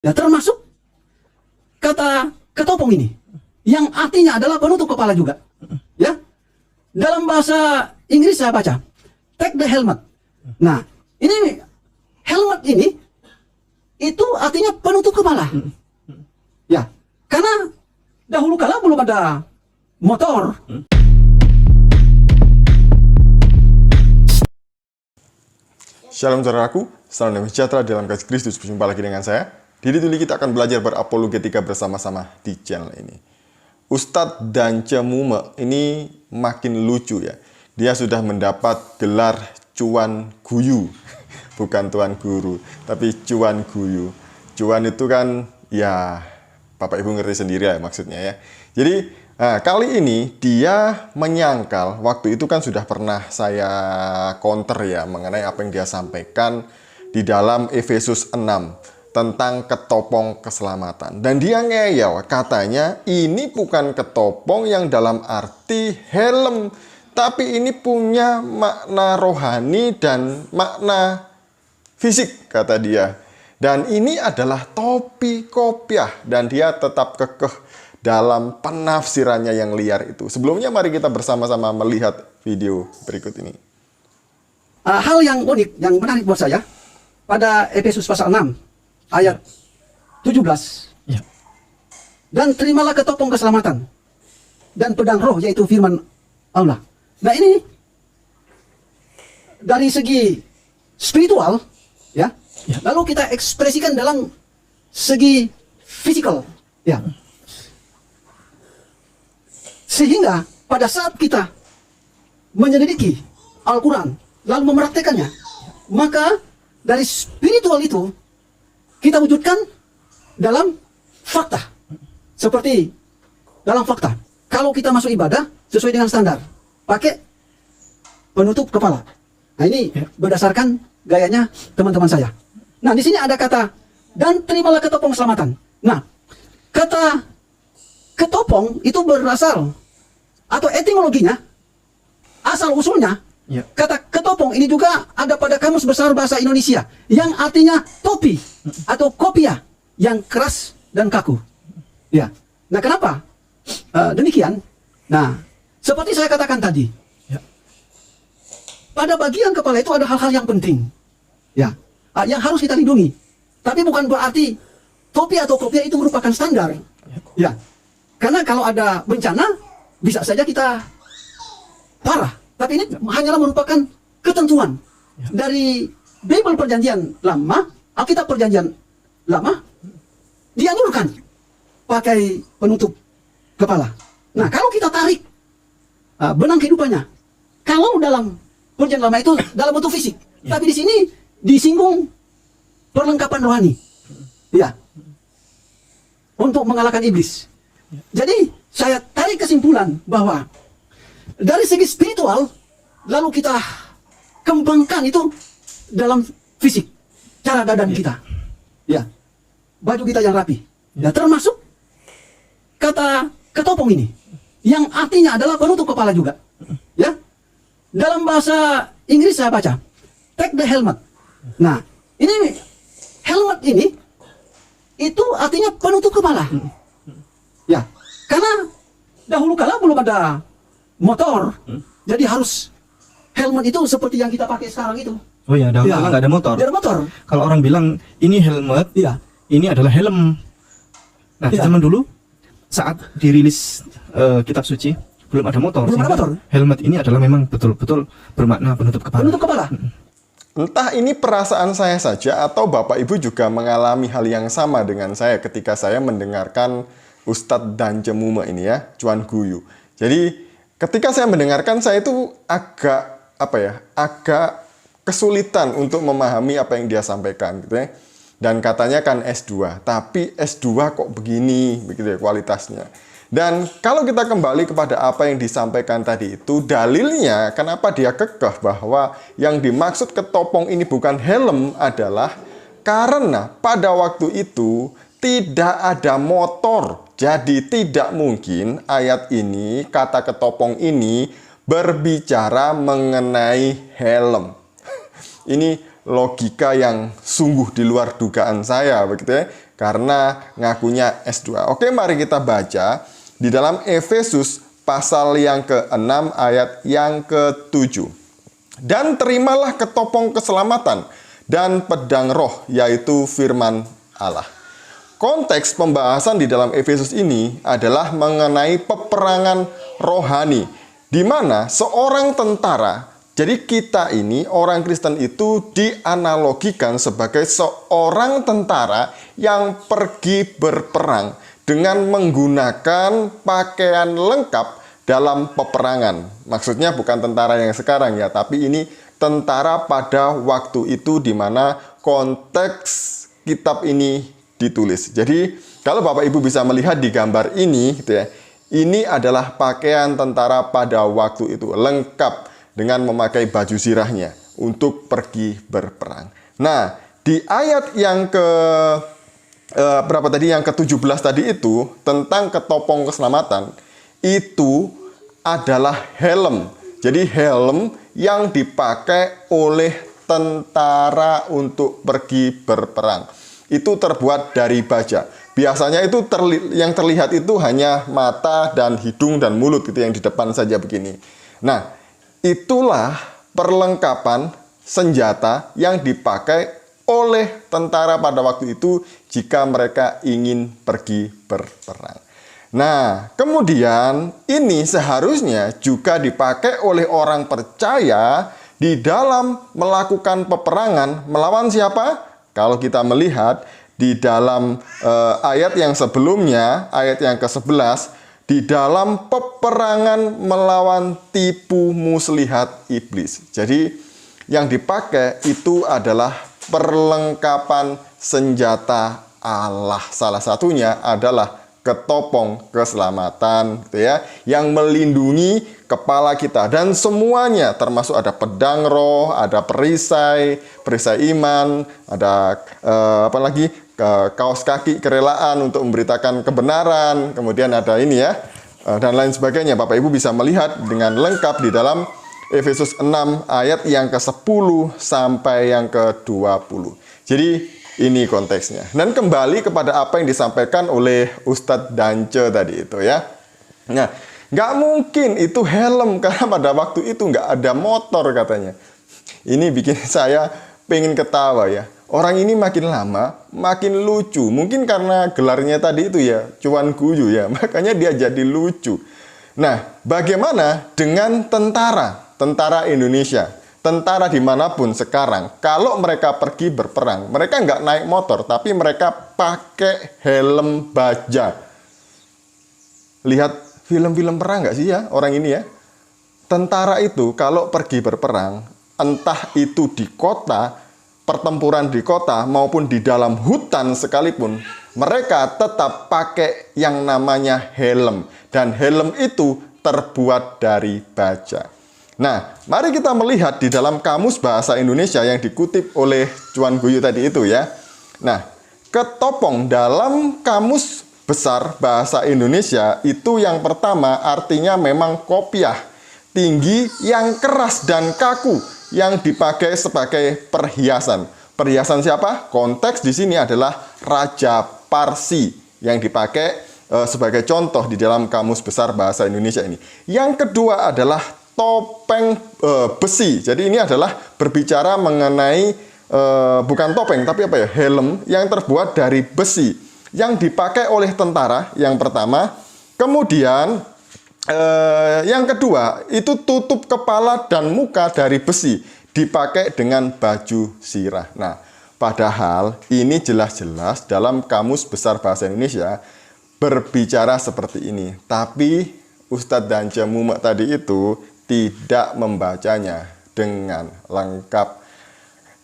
Ya, termasuk kata ketopong ini, yang artinya adalah penutup kepala juga. Ya, dalam bahasa Inggris saya baca, take the helmet. Nah, ini helmet ini itu artinya penutup kepala. Ya, karena dahulu kala belum ada motor. Shalom saudaraku, salam damai sejahtera dalam kasih Kristus. Berjumpa lagi dengan saya. Di Tuli kita akan belajar berapologetika bersama-sama di channel ini. Ustadz Dance Mume ini makin lucu ya. Dia sudah mendapat gelar Cuan Guyu. Bukan Tuan Guru, tapi Cuan Guyu. Cuan itu kan ya Bapak Ibu ngerti sendiri ya maksudnya ya. Jadi kali ini dia menyangkal, waktu itu kan sudah pernah saya counter ya mengenai apa yang dia sampaikan di dalam Efesus 6 tentang ketopong keselamatan. Dan dia ngeyel, katanya ini bukan ketopong yang dalam arti helm, tapi ini punya makna rohani dan makna fisik, kata dia. Dan ini adalah topi kopiah, dan dia tetap kekeh dalam penafsirannya yang liar itu. Sebelumnya mari kita bersama-sama melihat video berikut ini. Hal yang unik, yang menarik buat saya, pada Efesus pasal 6, ayat 17. Ya. Dan terimalah ketopong keselamatan, dan pedang roh, yaitu firman Allah. Nah ini, dari segi spiritual, ya, lalu kita ekspresikan dalam segi fisikal, ya. Sehingga pada saat kita menyelidiki Al-Quran, lalu mempraktekannya, maka dari spiritual itu kita wujudkan dalam fakta. Seperti dalam fakta, kalau kita masuk ibadah sesuai dengan standar, pakai penutup kepala. Nah ini berdasarkan gayanya teman-teman saya. Nah di sini ada kata, dan terimalah ketopong keselamatan. Nah, kata ketopong itu berasal, atau etimologinya, asal usulnya, kata ketopong ini juga ada pada Kamus Besar Bahasa Indonesia, yang artinya topi atau kopiah yang keras dan kaku. Ya. Nah kenapa demikian? Nah, seperti saya katakan tadi, pada bagian kepala itu ada hal-hal yang penting, ya, yang harus kita lindungi. Tapi bukan berarti topi atau kopiah itu merupakan standar, ya. Karena kalau ada bencana, bisa saja kita parah. Tapi ini hanyalah merupakan ketentuan dari Bible Perjanjian Lama, Alkitab Perjanjian Lama, dianjurkan pakai penutup kepala. Nah, kalau kita tarik benang kehidupannya, kalau dalam Perjanjian Lama itu dalam bentuk fisik, tapi di sini disinggung perlengkapan rohani, ya, untuk mengalahkan iblis. Jadi saya tarik kesimpulan bahwa dari segi spiritual, lalu kita kembangkan itu dalam fisik, cara dadan kita, ya, baju kita yang rapi, ya, termasuk kata ketopong ini, yang artinya adalah penutup kepala juga, ya. Dalam bahasa Inggris saya baca, take the helmet. Nah, ini helmet ini itu artinya penutup kepala. Ya, karena dahulu kala belum ada motor, jadi harus helmet itu seperti yang kita pakai sekarang itu. Oh ya, dahulu kala nggak ada motor. Tidak ada motor. Kalau orang bilang ini helmet, ini adalah helm. Nah, zaman dulu saat dirilis kitab suci belum ada motor. Belum ada motor. Helmet ini adalah memang betul-betul bermakna penutup kepala. Penutup kepala. Entah ini perasaan saya saja atau Bapak Ibu juga mengalami hal yang sama dengan saya ketika saya mendengarkan Ustadz Dance Mume ini ya, Cuan Guyu. Jadi ketika saya mendengarkan, saya itu agak kesulitan untuk memahami apa yang dia sampaikan gitu ya. Dan katanya kan S2, tapi S2 kok begini begitu ya kualitasnya. Dan kalau kita kembali kepada apa yang disampaikan tadi itu, dalilnya kenapa dia kekeh bahwa yang dimaksud ketopong ini bukan helm adalah karena pada waktu itu tidak ada motor. Jadi tidak mungkin ayat ini, kata ketopong ini berbicara mengenai helm. Ini logika yang sungguh di luar dugaan saya begitu ya. karena ngakunya S2. Oke, mari kita baca di dalam Efesus pasal yang ke-6 ayat yang ke-7. Dan terimalah ketopong keselamatan dan pedang roh, yaitu firman Allah. Konteks pembahasan di dalam Efesus ini adalah mengenai peperangan rohani, di mana seorang tentara, jadi kita ini orang Kristen itu dianalogikan sebagai seorang tentara yang pergi berperang dengan menggunakan pakaian lengkap dalam peperangan. Maksudnya bukan tentara yang sekarang ya, tapi ini tentara pada waktu itu di mana konteks kitab ini ditulis. Jadi kalau Bapak Ibu bisa melihat di gambar ini gitu ya, ini adalah pakaian tentara pada waktu itu, lengkap dengan memakai baju zirahnya untuk pergi berperang. Nah, di ayat yang yang ke-17 tadi itu tentang ketopong keselamatan, itu adalah helm. Jadi helm yang dipakai oleh tentara untuk pergi berperang. Itu terbuat dari baja. Biasanya itu yang terlihat itu hanya mata dan hidung dan mulut gitu yang di depan saja begini. Nah, itulah perlengkapan senjata yang dipakai oleh tentara pada waktu itu jika mereka ingin pergi berperang. Nah, kemudian ini seharusnya juga dipakai oleh orang percaya di dalam melakukan peperangan melawan siapa? Kalau kita melihat di dalam ayat yang sebelumnya, ayat yang ke-11, di dalam peperangan melawan tipu muslihat iblis. Jadi yang dipakai itu adalah perlengkapan senjata Allah. Salah satunya adalah ketopong keselamatan gitu ya, yang melindungi kepala kita dan semuanya, termasuk ada pedang roh, ada perisai iman, ada kaos kaki kerelaan untuk memberitakan kebenaran, kemudian ada ini ya, dan lain sebagainya. Bapak Ibu bisa melihat dengan lengkap di dalam Efesus 6 ayat yang ke-10 sampai yang ke-20. Jadi ini konteksnya. Dan kembali kepada apa yang disampaikan oleh Ustadz Dance tadi itu ya. Nah, nggak mungkin itu helm karena pada waktu itu nggak ada motor katanya. Ini bikin saya pengen ketawa ya. Orang ini makin lama makin lucu. Mungkin karena gelarnya tadi itu ya, cuan guyu ya. Makanya dia jadi lucu. Nah, bagaimana dengan tentara Indonesia? Tentara dimanapun sekarang, kalau mereka pergi berperang, mereka nggak naik motor, tapi mereka pakai helm baja. Lihat film-film perang nggak sih ya orang ini ya? Tentara itu kalau pergi berperang, entah itu di kota, pertempuran di kota, maupun di dalam hutan sekalipun, mereka tetap pakai yang namanya helm. Dan helm itu terbuat dari baja. Nah, mari kita melihat di dalam Kamus Bahasa Indonesia yang dikutip oleh Cuan Guyu tadi itu ya. Nah, ketopong dalam Kamus Besar Bahasa Indonesia itu yang pertama artinya memang kopiah, tinggi, yang keras dan kaku, yang dipakai sebagai perhiasan. Perhiasan siapa? Konteks di sini adalah Raja Parsi yang dipakai sebagai contoh di dalam Kamus Besar Bahasa Indonesia ini. Yang kedua adalah topeng besi. Jadi ini adalah berbicara mengenai bukan topeng tapi apa ya, helm yang terbuat dari besi yang dipakai oleh tentara yang pertama. Kemudian yang kedua itu tutup kepala dan muka dari besi dipakai dengan baju zirah. Nah, padahal ini jelas-jelas dalam Kamus Besar Bahasa Indonesia berbicara seperti ini. Tapi Ustadz Dance Mumek tadi itu tidak membacanya dengan lengkap.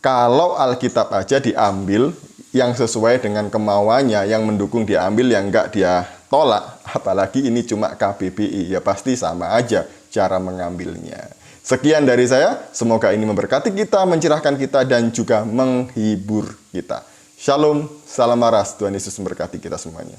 Kalau Alkitab aja diambil yang sesuai dengan kemauannya, yang mendukung diambil, yang enggak dia tolak. Apalagi ini cuma KBBI, ya pasti sama aja cara mengambilnya. Sekian dari saya, semoga ini memberkati kita, mencerahkan kita, dan juga menghibur kita. Shalom, salam waras, Tuhan Yesus memberkati kita semuanya.